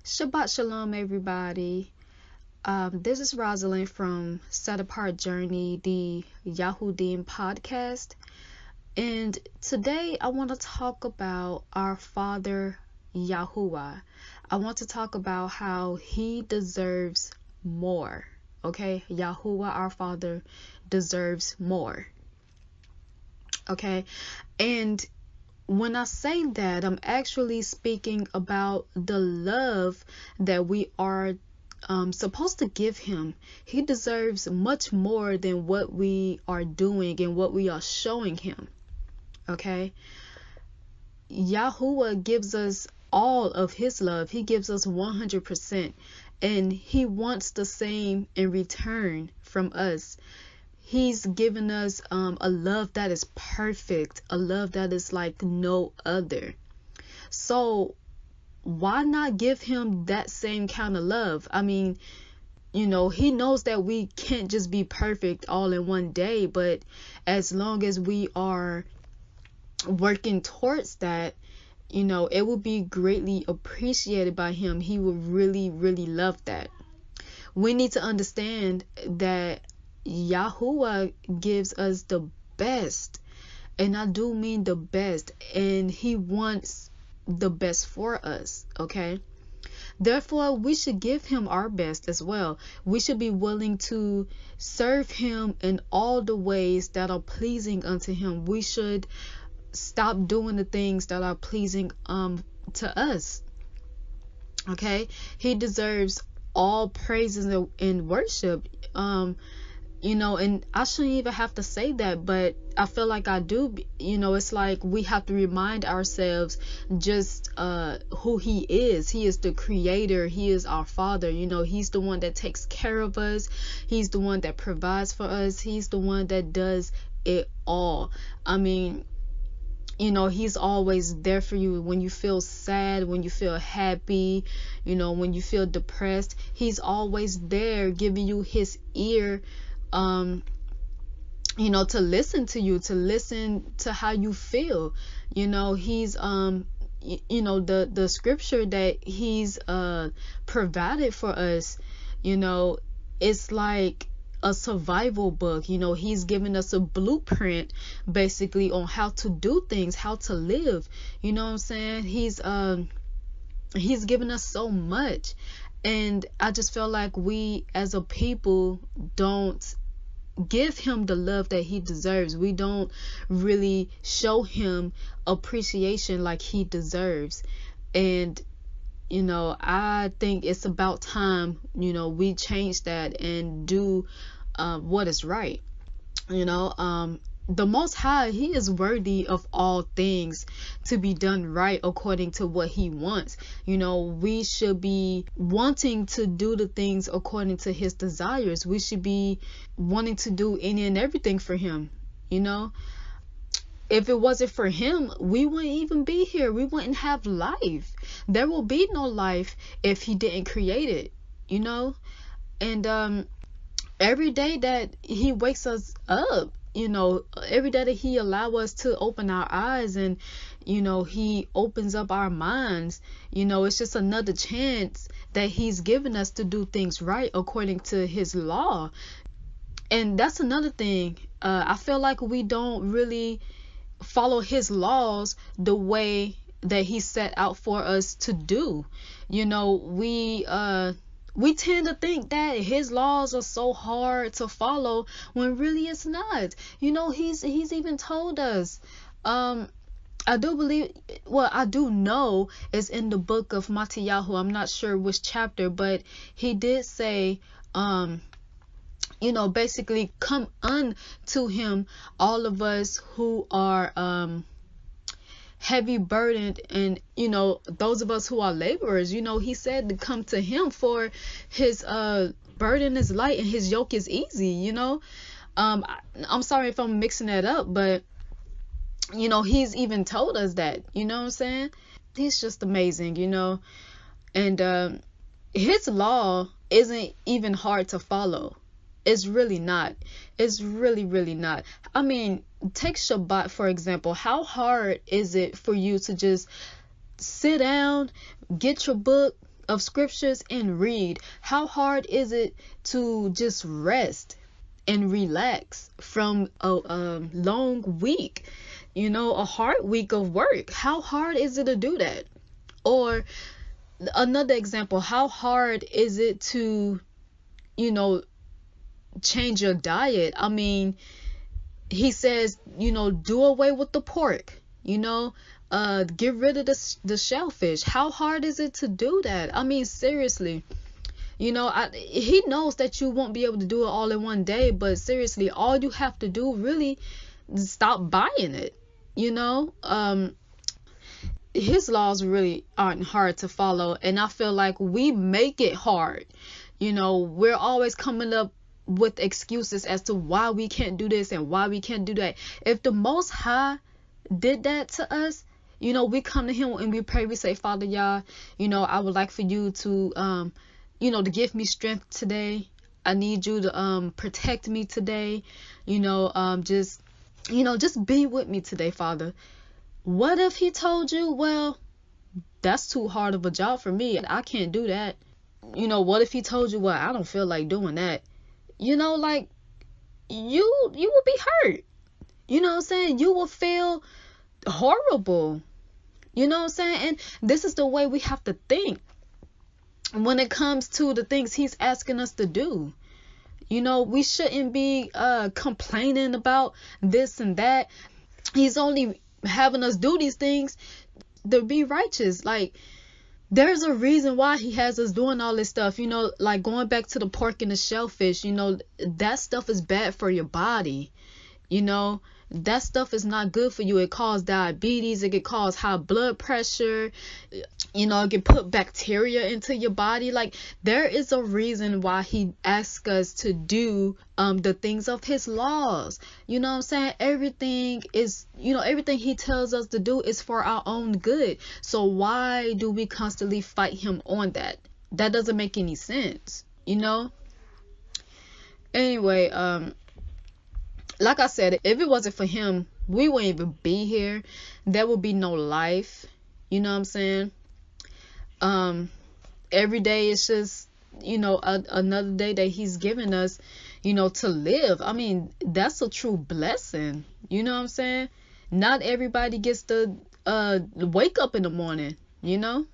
Shabbat Shalom, everybody. This is Rosalind from Set Apart Journey, the Yahudim podcast. And today I want to talk about our Father Yahuah. I want to talk about how he deserves more. Okay, Yahuah, our Father, deserves more. Okay, and when I say that, I'm actually speaking about the love that we are supposed to give him. He deserves much more than what we are doing and what we are showing him. Okay? Yahuah gives us all of his love. He gives us 100%. And he wants the same in return from us. He's given us a love that is perfect, a love that is like no other. So why not give him that same kind of love? I mean, he knows that we can't just be perfect all in one day, but as long as we are working towards that, it will be greatly appreciated by him. He will really, really love that. We need to understand that Yahuah gives us the best, and I do mean the best, and he wants the best for us. Okay, therefore we should give him our best as well. We should be willing to serve him in all the ways that are pleasing unto him. We should stop doing the things that are pleasing to us. Okay, he deserves all praises and worship. And I shouldn't even have to say that, but I feel like I do. It's like we have to remind ourselves just who he is. He is the creator. He is our Father. He's the one that takes care of us. He's the one that provides for us. He's the one that does it all. I mean, he's always there for you when you feel sad, when you feel happy, when you feel depressed. He's always there giving you his ear, to listen to you, to listen to how you feel. He's the scripture that he's provided for us, it's like a survival book. He's given us a blueprint basically on how to do things, how to live. You know what I'm saying? He's given us so much, and I just feel like we as a people don't give him the love that he deserves. We don't really show him appreciation like he deserves. And I think it's about time we change that and do what is right. The Most High, he is worthy of all things to be done right according to what he wants. We should be wanting to do the things according to his desires. We should be wanting to do any and everything for him. If it wasn't for him, we wouldn't even be here. We wouldn't have life. There will be no life if he didn't create it, And every day that he wakes us up, every day that he allows us to open our eyes and, he opens up our minds, it's just another chance that he's given us to do things right according to his law. And that's another thing. I feel like we don't really follow his laws the way that he set out for us to do. We tend to think that his laws are so hard to follow when really it's not. He's even told us. I do know it's in the book of Matthew. I'm not sure which chapter, but he did say, basically, come unto him, all of us who are heavy burdened, and those of us who are laborers. He said to come to him, for his burden is light and his yoke is easy. I'm sorry if I'm mixing that up, but he's even told us that. You know what I'm saying? He's just amazing. And his law isn't even hard to follow. It's really not. It's really, really not. I mean, take Shabbat, for example. How hard is it for you to just sit down, get your book, of scriptures and read. How hard is it to just rest and relax from a long week, a hard week of work? How hard is it to do that? Or another example, how hard is it to, change your diet? I mean, he says, do away with the pork, get rid of the shellfish. How hard is it to do that? I mean, seriously, he knows that you won't be able to do it all in one day, but seriously, all you have to do really is stop buying it. His laws really aren't hard to follow, and I feel like we make it hard. We're always coming up with excuses as to why we can't do this and why we can't do that. If the Most High did that to us, we come to him and we pray. We say, Father, Yah, I would like for you to to give me strength today. I need you to protect me today. Just be with me today, Father. What if he told you, well, that's too hard of a job for me, I can't do that? What if he told you, well, I don't feel like doing that? Like, you will be hurt. You know what I'm saying? You will feel horrible. You know what I'm saying? And this is the way we have to think when it comes to the things he's asking us to do. We shouldn't be complaining about this and that. He's only having us do these things to be righteous. Like, there's a reason why he has us doing all this stuff, like going back to the pork and the shellfish. That stuff is bad for your body. That stuff is not good for you. It causes diabetes. It can cause high blood pressure. It can put bacteria into your body. Like, there is a reason why he asks us to do the things of his laws. You know what I'm saying? Everything is, everything he tells us to do is for our own good. So why do we constantly fight him on that? That doesn't make any sense, Anyway, like I said, if it wasn't for him, we wouldn't even be here. There would be no life. You know what I'm saying? Every day it's just, another day that he's given us, to live. I mean, that's a true blessing. You know what I'm saying? Not everybody gets to wake up in the morning, Yahuah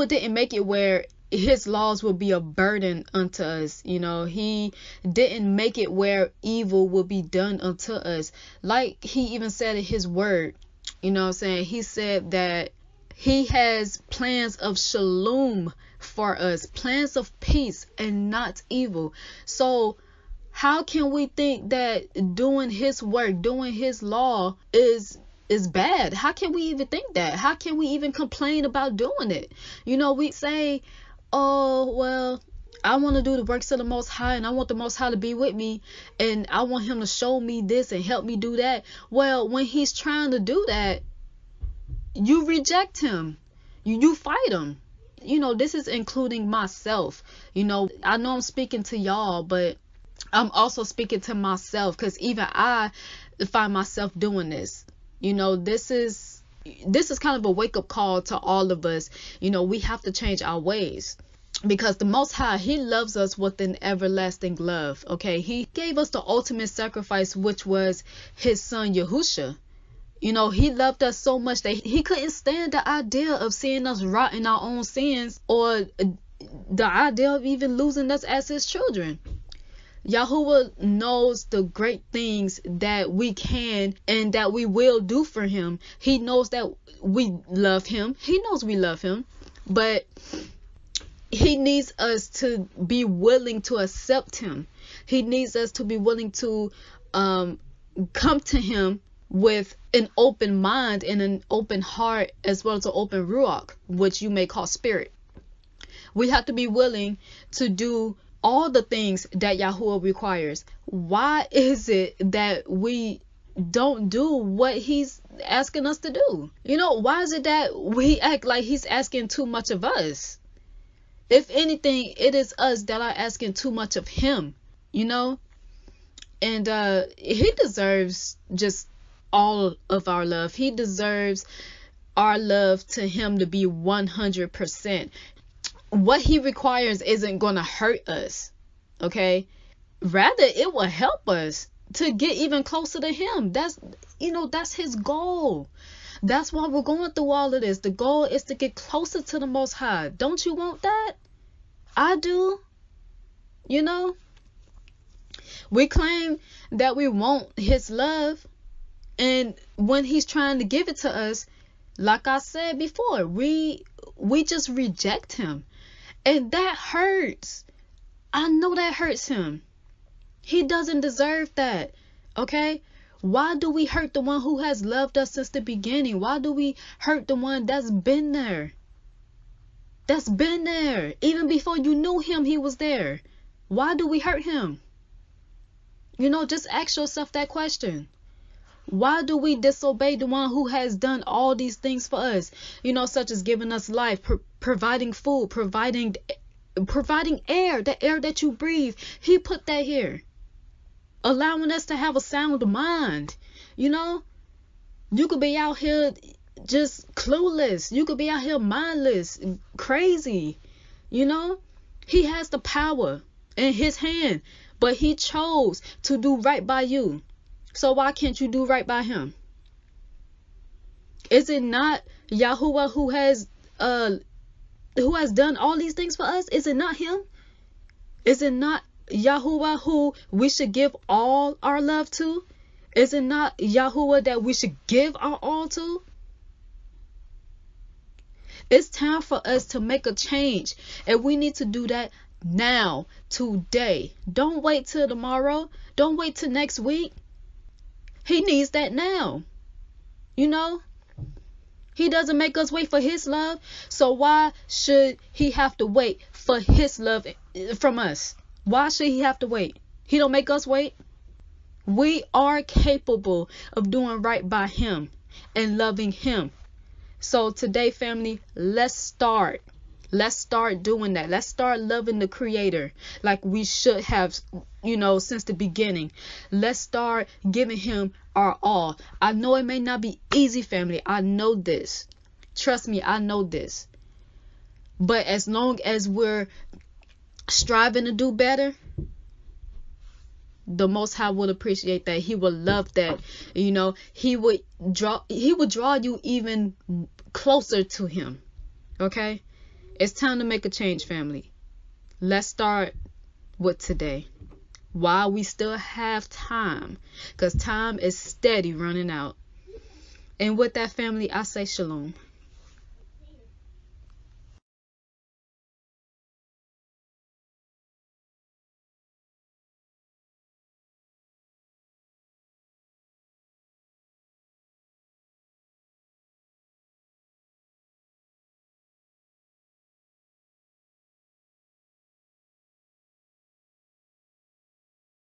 didn't make it where his laws will be a burden unto us. He didn't make it where evil will be done unto us. Like he even said in his word, he said that he has plans of shalom for us, plans of peace and not evil. So how can we think that doing his work, doing his law is bad? How can we even think that? How can we even complain about doing it? We say, oh, well, I want to do the works of the Most High, and I want the Most High to be with me, and I want him to show me this and help me do that. Well, when he's trying to do that, you reject him. You fight him. This is including myself. I know I'm speaking to y'all, but I'm also speaking to myself, because even I find myself doing this. This is kind of a wake-up call to all of us. We have to change our ways, because the Most High, he loves us with an everlasting love. Okay, he gave us the ultimate sacrifice, which was his son Yahushua. He loved us so much that he couldn't stand the idea of seeing us rot in our own sins, or the idea of even losing us as his children. Yahuah knows the great things that we can and that we will do for him. He knows that we love him. He knows we love him, but he needs us to be willing to accept him. He needs us to be willing to come to him with an open mind and an open heart, as well as an open ruach, which you may call spirit. We have to be willing to do all the things that Yahuah requires. Why is it that we don't do what he's asking us to do? Why is it that we act like he's asking too much of us? If anything, it is us that are asking too much of him, and he deserves just all of our love. He deserves our love to him to be 100%. What he requires isn't going to hurt us, okay? Rather, it will help us to get even closer to him. That's his goal. That's why we're going through all of this. The goal is to get closer to the Most High. Don't you want that? I do. We claim that we want his love, and when he's trying to give it to us, like I said before, we just reject him. And that hurts. I know that hurts him. He doesn't deserve that. Okay? Why do we hurt the one who has loved us since the beginning? Why do we hurt the one that's been there? That's been there. Even before you knew him, he was there. Why do we hurt him? Just ask yourself that question. Why do we disobey the one who has done all these things for us? Such as giving us life, providing food, providing air, the air that you breathe. He put that here. Allowing us to have a sound mind. You could be out here just clueless. You could be out here mindless, crazy. He has the power in his hand, but he chose to do right by you. So why can't you do right by him? Is it not Yahuah who has done all these things for us? Is it not him? Is it not Yahuah who we should give all our love to? Is it not Yahuah that we should give our all to? It's time for us to make a change, and we need to do that now, today. Don't wait till tomorrow. Don't wait till next week. He needs that now. He doesn't make us wait for his love. So why should he have to wait for his love from us? Why should he have to wait? He don't make us wait. We are capable of doing right by him and loving him. So today, family, let's start. Let's start doing that. Let's start loving the Creator like we should have, since the beginning. Let's start giving him our all. I know it may not be easy, family. I know this. Trust me, I know this. But as long as we're striving to do better, the Most High will appreciate that. He will love that. He would draw you even closer to him. Okay? It's time to make a change, family. Let's start with today, while we still have time, because time is steady running out. And with that, family, I say shalom.